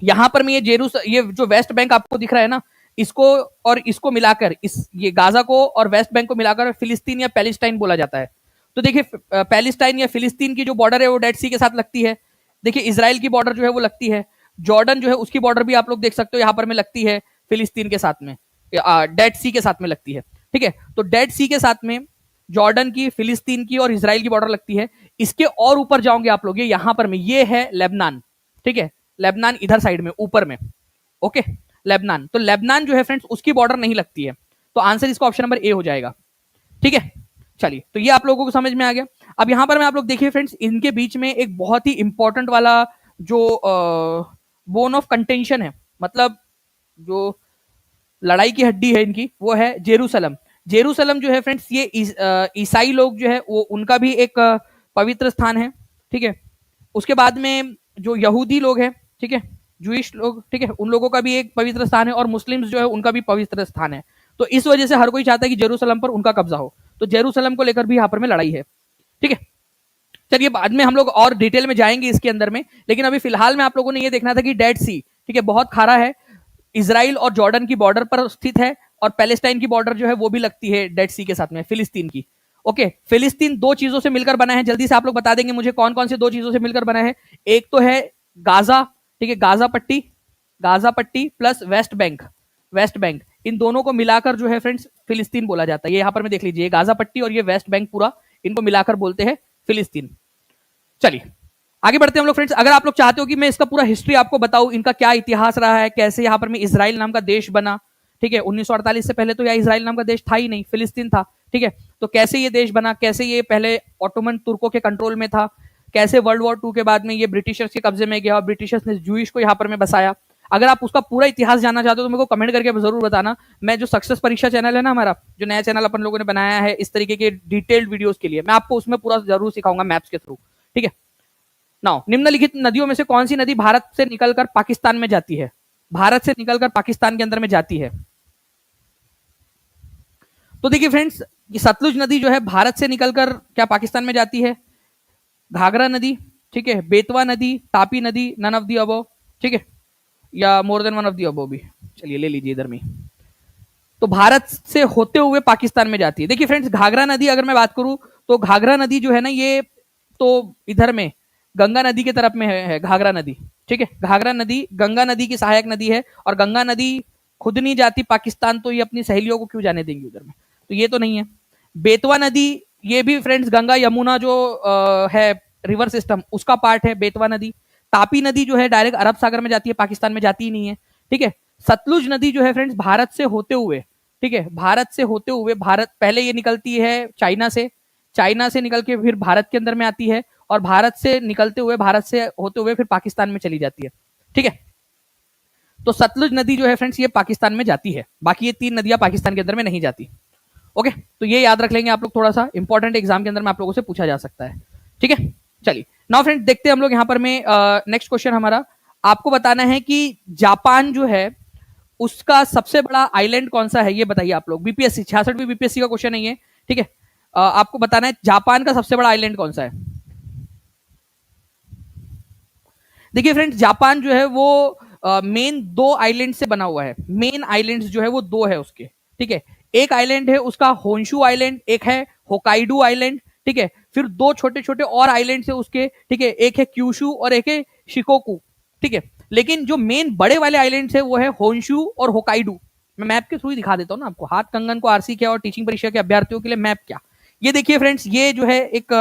यहां पर में ये जो वेस्ट बैंक आपको दिख रहा है ना, इसको और इसको मिलाकर, ये गाजा को और वेस्ट बैंक को मिलाकर फिलिस्तीन या पैलेस्टाइन बोला जाता है। तो देखिए, पैलेस्टाइन या फिलिस्तीन की जो बॉर्डर है वो डेड सी के साथ लगती है। देखिए, इसराइल की बॉर्डर जो है वो लगती है, जॉर्डन जो है उसकी बॉर्डर भी आप लोग देख सकते हो यहां पर में लगती है फिलिस्तीन के साथ में, डेड सी के साथ में लगती है। ठीक है, तो डेड सी के साथ में जॉर्डन की, फिलिस्तीन की और इसराइल की बॉर्डर लगती है। इसके और ऊपर जाओगे आप लोग, ये यहां पर में ये है लेबनान। ठीक है, लेबनान इधर साइड में ऊपर में, ओके, लेबनान। तो लेबनान जो है फ्रेंड्स, उसकी बॉर्डर नहीं लगती है। तो आंसर इसका ऑप्शन नंबर ए हो जाएगा। ठीक है, चलिए, तो ये आप लोगों को समझ में आ गया। अब यहां पर मैं आप लोग देखिए फ्रेंड्स, इनके बीच में एक बहुत ही इंपॉर्टेंट वाला जो बोन ऑफ कंटेंशन है, मतलब जो लड़ाई की हड्डी है इनकी, वो है जेरूसलम। जेरूसलम जो है फ्रेंड्स, ये ईसाई लोग जो है वो, उनका भी एक पवित्र स्थान है। ठीक है, उसके बाद में जो यहूदी लोग हैं, ठीक है, जूइश लोग, ठीक है, उन लोगों का भी एक पवित्र स्थान है, और मुस्लिम्स जो है उनका भी पवित्र स्थान है। तो इस वजह से हर कोई चाहता है कि जेरूसलम पर उनका कब्जा हो। तो जेरूसलम को लेकर भी यहाँ पर में लड़ाई है। ठीक है, चलिए, बाद में हम लोग और डिटेल में जाएंगे इसके अंदर में, लेकिन अभी फिलहाल में आप लोगों ने ये देखना था कि डेड सी, ठीक है, बहुत खारा है, इसराइल और जॉर्डन की बॉर्डर पर स्थित है, और पैलेस्टाइन की बॉर्डर जो है वो भी लगती है डेड सी के साथ में, फिलिस्तीन की। ओके, फिलिस्तीन दो चीजों से मिलकर बना है, जल्दी से आप लोग बता देंगे मुझे कौन कौन से दो चीजों से मिलकर बना है। एक तो है गाजा, ठीक है, गाजा पट्टी plus West Bank, West Bank, इन दोनों को मिलाकर जो है फ्रेंड्स फिलिस्तीन बोला जाता है। ये यहां पर में देख लीजिए, गाजा पट्टी और ये वेस्ट बैंक पूरा, इनको मिलाकर बोलते हैं फिलिस्तीन। चलिए, आगे बढ़ते हैं हम लोग फ्रेंड्स। अगर आप लोग चाहते हो कि मैं इसका पूरा हिस्ट्री आपको बताऊं, इनका क्या इतिहास रहा है, कैसे यहां पर में इसराइल नाम का देश बना, ठीक है, 1948 से पहले तो यह इसराइल नाम का देश था ही नहीं, फिलिस्तीन था। ठीक है, तो कैसे ये देश बना, कैसे ये पहले ऑटोमन तुर्कों के कंट्रोल में था, कैसे वर्ल्ड वॉर 2 के बाद में ये ब्रिटिशर्स के कब्जे में गया और ब्रिटिशर्स ने जूइश को यहाँ पर में बसाया। अगर आप उसका पूरा इतिहास जानना चाहते हो तो मेरे को कमेंट करके जरूर बताना। मैं जो सक्सेस परीक्षा चैनल है ना हमारा, जो नया चैनल अपन लोगों ने बनाया है इस तरीके के डिटेल्ड वीडियोस के लिए, मैं आपको उसमें पूरा जरूर सिखाऊंगा मैप्स के थ्रू। ठीक है, नाउ, निम्नलिखित नदियों में से कौन सी नदी भारत से निकलकर पाकिस्तान में जाती है? भारत से निकलकर पाकिस्तान के अंदर में जाती है। तो देखिए फ्रेंड्स, ये सतलुज नदी जो है भारत से निकलकर क्या पाकिस्तान में जाती है? घाघरा नदी, ठीक है, बेतवा नदी, तापी नदी, नन ऑफ दी अबव, ठीक है, या more than one of the above भी, चलिए ले लीजिए इधर में। तो भारत से होते हुए पाकिस्तान में जाती है। देखिए फ्रेंड्स, घाघरा नदी अगर मैं बात करूं, तो घाघरा नदी जो है ना, ये तो इधर में गंगा नदी के तरफ में है घाघरा नदी। ठीक है, घाघरा नदी गंगा नदी की सहायक नदी है, और गंगा नदी खुद नहीं जाती पाकिस्तान, तो ये अपनी सहेलियों को क्यों जाने देंगी उधर में, तो ये तो नहीं है। बेतवा नदी, ये भी फ्रेंड्स गंगा यमुना जो है रिवर सिस्टम, उसका पार्ट है बेतवा नदी। तापी नदी जो है डायरेक्ट अरब सागर में जाती है, पाकिस्तान में जाती ही नहीं है। ठीक है, सतलुज नदी जो है फ्रेंड्स भारत से होते हुए, ठीक है, भारत से होते हुए, भारत पहले ये निकलती है चाइना से, चाइना से निकल के फिर भारत के अंदर में आती है, और भारत से निकलते हुए, भारत से होते हुए फिर पाकिस्तान में चली जाती है। ठीक है, तो सतलुज नदी जो है फ्रेंड्स ये पाकिस्तान में जाती है, बाकी ये तीन नदियां पाकिस्तान के अंदर में नहीं जाती। ओके, तो ये याद रख लेंगे आप लोग, थोड़ा सा इंपॉर्टेंट एग्जाम के अंदर में आप लोगों से पूछा जा सकता है। ठीक है, चलिए, नाउ फ्रेंड्स देखते हैं हम लोग यहां पर में नेक्स्ट क्वेश्चन हमारा। आपको बताना है कि जापान जो है उसका सबसे बड़ा आइलैंड कौन सा है ये बताइए आप लोग। बीपीएससी 66 बीपीएससी का क्वेश्चन नहीं है, ठीक है। आपको बताना है जापान का सबसे बड़ा आइलैंड कौन सा है। देखिए फ्रेंड्स, जापान जो है वो मेन दो आइलैंड से बना हुआ है। मेन आइलैंड्स जो है वो दो है उसके, ठीक है। एक आइलैंड है उसका होन्शु आइलैंड, एक है होकाइडो आइलैंड, ठीक है। फिर दो छोटे छोटे और आइलैंड है उसके, ठीक है। एक है क्यूशु और एक है शिकोकू, ठीक है। लेकिन जो मेन बड़े वाले आइलैंड है वो है होन्शु और होकाइडो। मैं मैप के थ्रू ही दिखा देता हूँ ना आपको, हाथ कंगन को आरसी क्या और टीचिंग परीक्षा के अभ्यर्थियों के लिए मैप क्या। ये देखिए फ्रेंड्स, ये जो है एक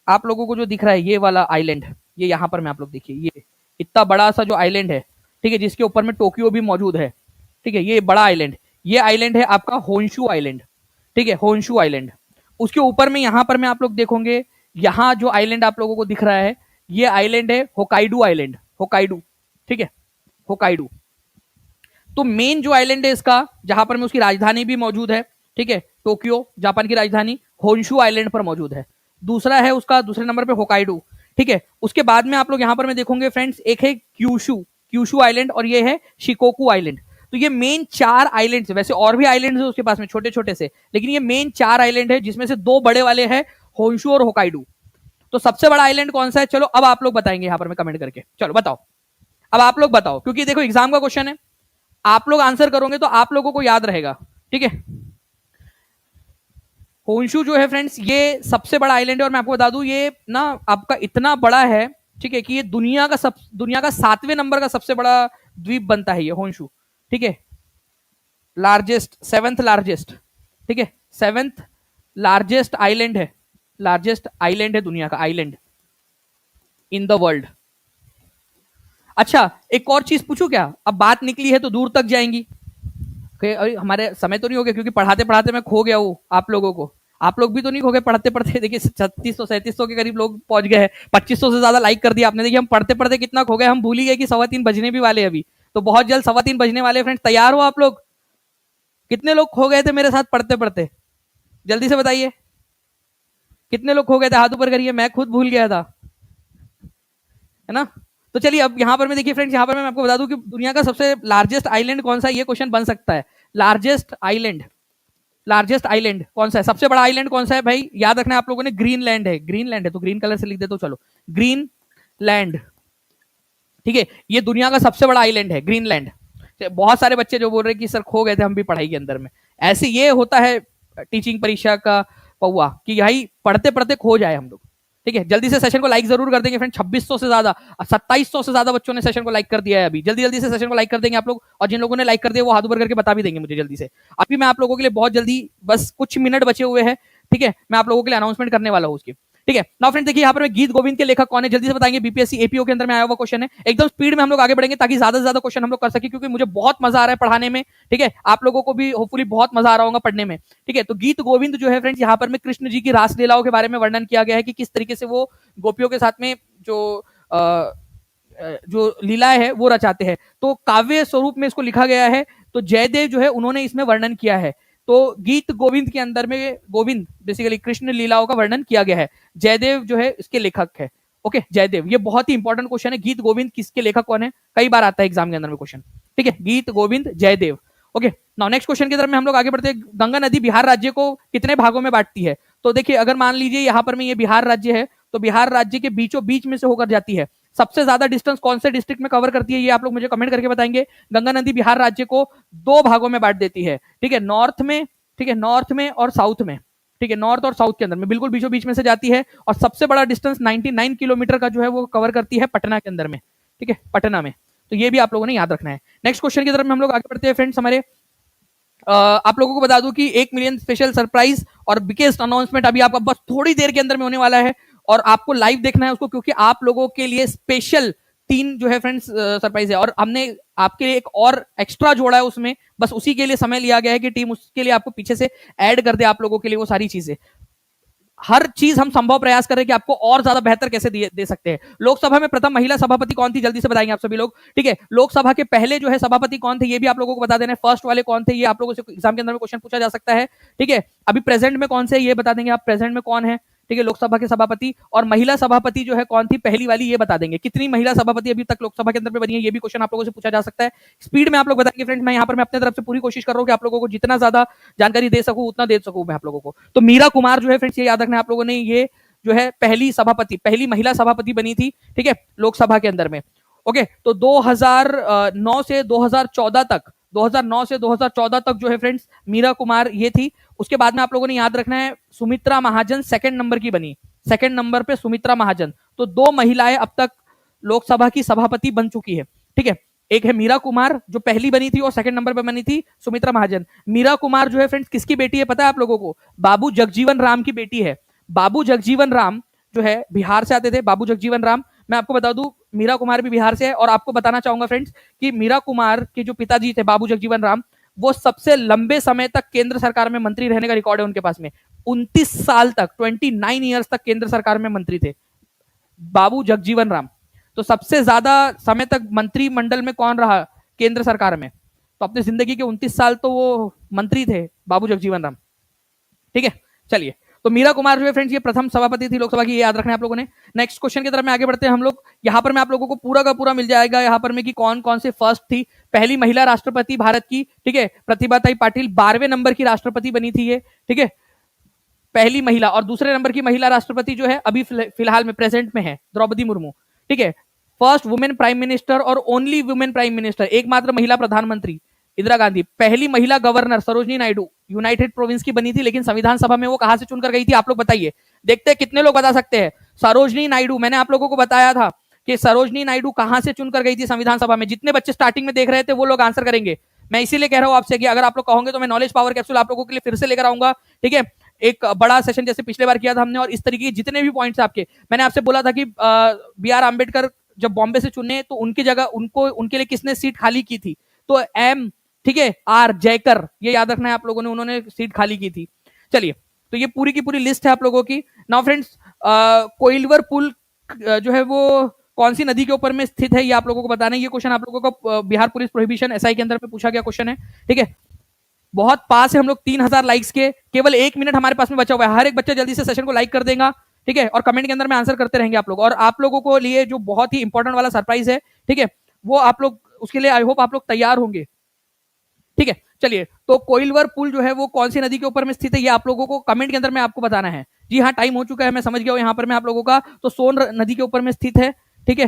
आप लोगों को जो दिख रहा है ये वाला आइलैंड, ये यहाँ पर मैं आप लोग देखिए, ये इतना बड़ा सा जो आइलैंड है, ठीक है, जिसके ऊपर में टोक्यो भी मौजूद है, ठीक है। ये बड़ा आइलैंड, ये आइलैंड है आपका होन्शु आइलैंड, ठीक है, होन्शु आइलैंड। उसके ऊपर में यहाँ पर में आप लोग देखोगे, यहाँ जो आइलैंड आप लोगों को दिख रहा है ये आइलैंड है होकाइडो आइलैंड, होकाइडो, ठीक है, होकाइडो। तो मेन जो आइलैंड है इसका, जहां पर में उसकी राजधानी भी मौजूद है, ठीक है, टोक्यो जापान की राजधानी, होन्शु आइलैंड पर मौजूद है। दूसरा है उसका दूसरे नंबर पे होकाइडो, ठीक है। उसके बाद में आप लोग यहां पर में देखोगे फ्रेंड्स, एक है क्यूशु, क्यूशु आइलैंड, और ये है शिकोकू आइलैंड। तो ये मेन चार आइलैंड है। वैसे और भी आइलैंड है उसके पास में छोटे छोटे से, लेकिन ये मेन चार आइलैंड है जिसमें से दो बड़े वाले हैं होन्शु और होकाइडो। तो सबसे बड़ा आइलैंड कौन सा है, चलो अब आप लोग बताएंगे यहां पर में कमेंट करके, चलो बताओ, अब आप लोग बताओ, क्योंकि देखो एग्जाम का क्वेश्चन है, आप लोग आंसर करोगे तो आप लोगों को याद रहेगा, ठीक है। होन्शु जो है फ्रेंड्स ये सबसे बड़ा आइलैंड है, और मैं आपको बता दूं ये ना आपका इतना बड़ा है, ठीक है, कि ये दुनिया का 7वें नंबर का सबसे बड़ा द्वीप बनता है ये होन्शु, ठीक है। लार्जेस्ट, 7th लार्जेस्ट, ठीक है, 7th लार्जेस्ट आइलैंड है, लार्जेस्ट आइलैंड है दुनिया का, आइलैंड इन द वर्ल्ड। अच्छा एक और चीज पूछूं क्या, अब बात निकली है तो दूर तक जाएंगी। अरे हमारे समय तो नहीं हो गया, क्योंकि पढ़ाते पढ़ाते मैं खो गया हूँ आप लोगों को। आप लोग भी तो नहीं खो गए पढ़ते पढ़ते। देखिए 3600 3700 के करीब लोग पहुंच गए हैं, 2500 से ज्यादा लाइक कर दिया आपने। देखिए हम पढ़ते पढ़ते कितना खो गए, हम भूल ही गए कि 3:15 बजने भी वाले अभी। तो बहुत जल्द 3:15 बजने वाले। फ्रेंड्स तैयार हो आप लोग? कितने लोग खो गए थे मेरे साथ पढ़ते पढ़ते, जल्दी से बताइए। कितने लोग खो गए थे, हाथ ऊपर करिए, मैं खुद भूल गया था, है ना। तो चलिए अब यहाँ पर मैं देखिए फ्रेंड्स, यहाँ पर मैं आपको बता दूं कि दुनिया का सबसे लार्जेस्ट आइलैंड कौन सा है, ये क्वेश्चन बन सकता है। लार्जेस्ट आइलैंड, लार्जेस्ट आइलैंड कौन सा है, सबसे बड़ा आइलैंड कौन सा है भाई, याद रखना आप लोगों ने, ग्रीनलैंड है। ग्रीनलैंड है तो ग्रीन कलर से लिख देते हो, चलो ग्रीनलैंड, ठीक है। ये दुनिया का सबसे बड़ा आइलैंड है ग्रीनलैंड। बहुत सारे बच्चे जो बोल रहे हैं कि सर खो गए थे हम भी पढ़ाई के अंदर में, ऐसे ये होता है टीचिंग परीक्षा का पौआ, कि भाई पढ़ते पढ़ते खो जाए हम लोग, ठीक है। जल्दी से सेशन को लाइक जरूर कर देंगे फ्रेंड, 2600 से ज्यादा, 2700 से ज्यादा बच्चों ने सेशन को लाइक कर दिया है अभी। जल्दी जल्दी से सेशन को लाइक कर देंगे आप लोग, और जिन लोगों ने लाइक कर दिया वो हाथ ऊपर करके बता भी देंगे मुझे जल्दी से। अभी मैं आप लोगों के लिए बहुत जल्दी, बस कुछ मिनट बचे हुए हैं, ठीक है, मैं आप लोगों के लिए अनाउंसमेंट करने वाला हूँ उसकी, ठीक है। नाउ फ्रेंड देखिए यहाँ पर गीत गोविंद के लेखक कौन है, जल्दी से बताएंगे। बीपीएससी एपीओ के अंदर में आया हुआ क्वेश्चन है, एकदम स्पीड में हम लोग आगे बढ़ेंगे ताकि ज्यादा से ज्यादा क्वेश्चन हम लोग कर सके, क्योंकि मुझे बहुत मजा आ रहा है पढ़ाने में, ठीक है। आप लोगों को भी होपफुली बहुत मजा आ रहा होगा पढ़ने में, ठीक है। तो गीत गोविंद जो है फ्रेंड्स, यहाँ पर में कृष्ण जी की रासलीलाओं के बारे में वर्णन किया गया है कि किस तरीके से वो गोपियों के साथ में जो लीलाएं है वो रचाते हैं। तो काव्य स्वरूप में इसको लिखा गया है, तो जयदेव जो है उन्होंने इसमें वर्णन किया है। तो गीत गोविंद के अंदर में गोविंद बेसिकली कृष्ण लीलाओं का वर्णन किया गया है। जयदेव जो है इसके लेखक है, ओके, जयदेव। ये बहुत ही इंपॉर्टेंट क्वेश्चन है, गीत गोविंद किसके लेखक कौन है, कई बार आता है एग्जाम के अंदर में क्वेश्चन, ठीक है। Geet Govind Jaydev, okay. Now next question की तरफ में हम लोग आगे बढ़ते हैं। गंगा नदी बिहार राज्य को कितने भागों में बांटती है। तो देखिए अगर मान लीजिए यहाँ पर में ये बिहार राज्य है, तो बिहार राज्य के बीचों बीच में से होकर जाती है। सबसे ज्यादा डिस्टेंस कौन से डिस्ट्रिक्ट में कवर करती है, ये आप लोग मुझे कमेंट करके बताएंगे। गंगा नदी बिहार राज्य को दो भागों में बांट देती है, ठीक है, नॉर्थ में, ठीक है, नॉर्थ में और साउथ में, ठीक है, नॉर्थ और साउथ के अंदर में बिल्कुल बीचों बीच में से जाती है। और सबसे बड़ा डिस्टेंस 99 किलोमीटर का जो है वो कवर करती है पटना के अंदर में, ठीक है, पटना में। तो ये भी आप लोगों ने याद रखना है। नेक्स्ट क्वेश्चन की तरफ में हम लोग आगे बढ़ते हैं फ्रेंड्स। हमारे आप लोगों को बता दूं कि 1 मिलियन स्पेशल सरप्राइज और बिगेस्ट अनाउंसमेंट अभी आपका बस थोड़ी देर के अंदर में होने वाला है, और आपको लाइव देखना है उसको, क्योंकि आप लोगों के लिए स्पेशल 3 जो है फ्रेंड्स सरप्राइज है, और हमने आपके लिए एक और एक्स्ट्रा जोड़ा है उसमें, बस उसी के लिए समय लिया गया है कि टीम उसके लिए आपको पीछे से ऐड कर दे आप लोगों के लिए वो सारी चीजें। हर चीज हम संभव प्रयास कर रहे हैं कि आपको और ज्यादा बेहतर कैसे दे सकते हैं। लोकसभा में प्रथम महिला सभापति कौन थी, जल्दी से बताएंगे आप सभी लोग, ठीक है। लोकसभा के पहले जो है सभापति कौन थे, ये भी आप लोगों को बता देना है। फर्स्ट वाले कौन थे, ये आप लोगों से एग्जाम के अंदर में क्वेश्चन पूछा जा सकता है, ठीक है। अभी प्रेजेंट में कौन से, ये बता देंगे आप, प्रेजेंट में कौन है, ठीक है, लोकसभा के सभापति। और महिला सभापति जो है कौन थी पहली वाली, ये बता देंगे। कितनी महिला सभापति अभी तक लोकसभा के अंदर में बनी है, ये भी क्वेश्चन आप लोगों से पूछा जा सकता है। स्पीड में आप लोग बताएंगे फ्रेंड्स, मैं यहाँ पर मैं अपने तरफ से पूरी कोशिश कर रहा हूँ कि आप लोगों को जितना ज्यादा जानकारी दे सकूं उतना दे सकूं मैं आप लोगों को। तो मीरा कुमार जो है फ्रेंड्स, ये याद रखना आप लोगों ने, ये जो है पहली सभापति, पहली महिला सभापति बनी थी, ठीक है, लोकसभा के अंदर में। ओके, तो 2009 से 2014 तक, 2009 से 2014 तक जो है फ्रेंड्स मीरा कुमार ये थी। उसके बाद में आप लोगों ने याद रखना है सुमित्रा महाजन सेकंड नंबर की बनी, सेकंड नंबर पे सुमित्रा महाजन। तो 2 महिलाएं अब तक लोकसभा की सभापति बन चुकी है, ठीक है। एक है मीरा कुमार जो पहली बनी थी और सेकंड नंबर पे बनी थी सुमित्रा महाजन। मीरा कुमार जो है फ्रेंड्स किसकी बेटी है पता है आप लोगों को? बाबू जगजीवन राम की बेटी है। बाबू जगजीवन राम जो है बिहार से आते थे, बाबू जगजीवन राम। मैं आपको बता दूं मीरा कुमार भी बिहार से है। और आपको बताना चाहूंगा फ्रेंड्स कि मीरा कुमार के जो पिताजी थे बाबू जगजीवन राम, वो सबसे लंबे समय तक केंद्र सरकार में मंत्री रहने का रिकॉर्ड है उनके पास में। 29 साल तक, 29 ईयर्स तक केंद्र सरकार में मंत्री थे बाबू जगजीवन राम। तो सबसे ज्यादा समय तक मंत्रिमंडल में कौन रहा केंद्र सरकार में? तो अपनी जिंदगी के 29 साल तो वो मंत्री थे बाबू जगजीवन राम, ठीक है। चलिए, तो मीरा कुमार जो है फ्रेंड्स ये प्रथम सभापति थी लोकसभा की, ये याद रखना है आप लोगों ने। नेक्स्ट क्वेश्चन की तरफ में आगे बढ़ते हैं हम लोग। यहाँ पर मैं आप लोगों को पूरा का पूरा मिल जाएगा यहाँ पर में कि कौन कौन से फर्स्ट थी। पहली महिला राष्ट्रपति भारत की, ठीक है, प्रतिभाताई पाटिल 12वें नंबर की राष्ट्रपति बनी थी ये, ठीक है, पहली महिला। और दूसरे नंबर की महिला राष्ट्रपति जो है अभी फिलहाल में प्रेजेंट में है द्रौपदी मुर्मू, ठीक है। फर्स्ट वुमेन प्राइम मिनिस्टर और ओनली वुमेन प्राइम मिनिस्टर, एकमात्र महिला प्रधानमंत्री इंदिरा गांधी। पहली महिला governor Sarojini Naidu United province की बनी थी, लेकिन संविधान सभा में वो कहां से चुनकर गई थी आप लोग बताइए। देखते हैं कितने लोग बता सकते हैं। सरोजनी नायडू, मैंने आप लोगों को बताया था कि सरोजनी नायडू कहां से चुनकर गई थी संविधान सभा में। जितने बच्चे स्टार्टिंग में देख रहे थे वो लोग आंसर करेंगे। मैं इसीलिए कह रहा हूं आपसे कि अगर आप लोग कहोगे तो मैं नॉलेज पावर कैप्सूल आप लोगों के लिए फिर से लेकर आऊंगा, ठीक है, एक बड़ा सेशन जैसे पिछले बार किया था हमने। और इस तरीके के जितने भी पॉइंट्स आपके, मैंने आपसे बोला था कि बी आर अम्बेडकर जब बॉम्बे से चुने तो उनकी जगह उनको, उनके लिए किसने सीट खाली की थी? तो एम, ठीक है, आर जयकर, ये याद रखना है आप लोगों ने, उन्होंने सीट खाली की थी। चलिए, तो ये पूरी की पूरी लिस्ट है आप लोगों की। नाउ फ्रेंड्स, कोइलवर पुल जो है वो कौन सी नदी के ऊपर में स्थित है, ये आप लोगों को बताना है। ये क्वेश्चन आप लोगों का बिहार पुलिस प्रोहिबिशन एसआई के अंदर पे पूछा गया क्वेश्चन है, ठीक है। बहुत पास है हम लोग 3000 लाइक्स के। केवल 1 मिनट हमारे पास में बचा हुआ है। हर एक बच्चा जल्दी से सेशन को लाइक कर देगा, ठीक है, और कमेंट के अंदर में आंसर करते रहेंगे आप लोग। और आप लोगों को लिए जो बहुत ही इंपॉर्टेंट वाला सरप्राइज है, ठीक है, वो आप लोग उसके लिए आई होप आप लोग तैयार होंगे, ठीक है। चलिए, तो कोइलवर पुल जो है वो कौन सी नदी के ऊपर में स्थित है, ये आप लोगों को कमेंट के अंदर में आपको बताना है। जी हाँ, टाइम हो चुका है, मैं समझ गया हूं यहाँ पर मैं आप लोगों का। तो सोन नदी के ऊपर में स्थित है, ठीक है।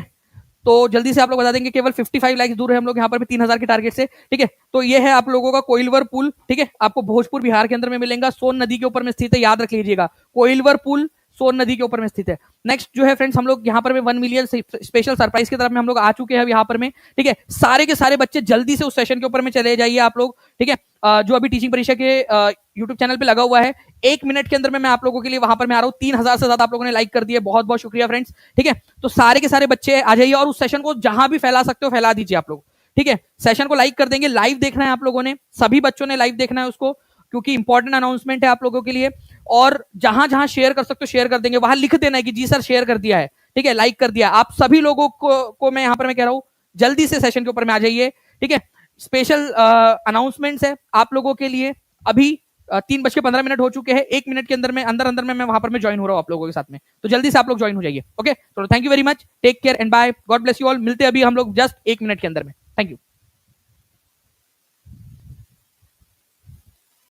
तो जल्दी से आप लोग बता देंगे। केवल 55 लाइक्स दूर है हम लोग यहाँ पर भी 3000 के टारगेट से, ठीक है। तो ये है आप लोगों का कोइलवर पुल, ठीक है, आपको भोजपुर बिहार के अंदर में मिलेगा, सोन नदी के ऊपर में स्थित है, याद रख लीजिएगा। कोइलवर पुल सोन नदी के ऊपर में स्थित है। नेक्स्ट जो है फ्रेंड्स, हम लोग यहाँ पर में 1 मिलियन स्पेशल सरप्राइज की तरफ में हम लोग आ चुके हैं यहाँ पर में, ठीक है। सारे के सारे बच्चे जल्दी से उस सेशन के ऊपर में चले जाइए आप लोग, ठीक है, जो अभी टीचिंग परीक्षा के यूट्यूब चैनल पे लगा हुआ है। 1 मिनट के अंदर में मैं आप लोगों के लिए वहां पर मैं आ रहा हूँ। 3000 से ज्यादा आप लोगों ने लाइक कर दिए, बहुत बहुत शुक्रिया फ्रेंड्स, ठीक है। तो सारे के सारे बच्चे आ जाइए और उस सेशन को जहां भी फैला सकते हो फैला दीजिए आप लोग, ठीक है। सेशन को लाइक कर देंगे। लाइव देखना है आप लोगों ने, सभी बच्चों ने लाइव देखना है उसको, क्योंकि इंपॉर्टेंट अनाउंसमेंट है आप लोगों के लिए। और जहां जहां शेयर कर सकते हो शेयर कर देंगे, वहां लिख देना है कि जी सर शेयर कर दिया है, ठीक है, लाइक कर दिया। आप सभी लोगों को मैं यहां पर मैं कह रहा हूं जल्दी से सेशन के ऊपर में आ जाइए, ठीक है। स्पेशल अनाउंसमेंट्स है आप लोगों के लिए। अभी 3:15 हो चुके हैं। 1 मिनट के अंदर में अंदर में मैं वहां पर मैं ज्वाइन हो रहा हूं आप लोगों के साथ में। तो जल्दी से आप लोग ज्वाइन हो जाइए, ओके। तो thank you very much, take care and bye, God bless you all. मिलते हैं अभी हम लोग जस्ट 1 मिनट के अंदर में। Thank you.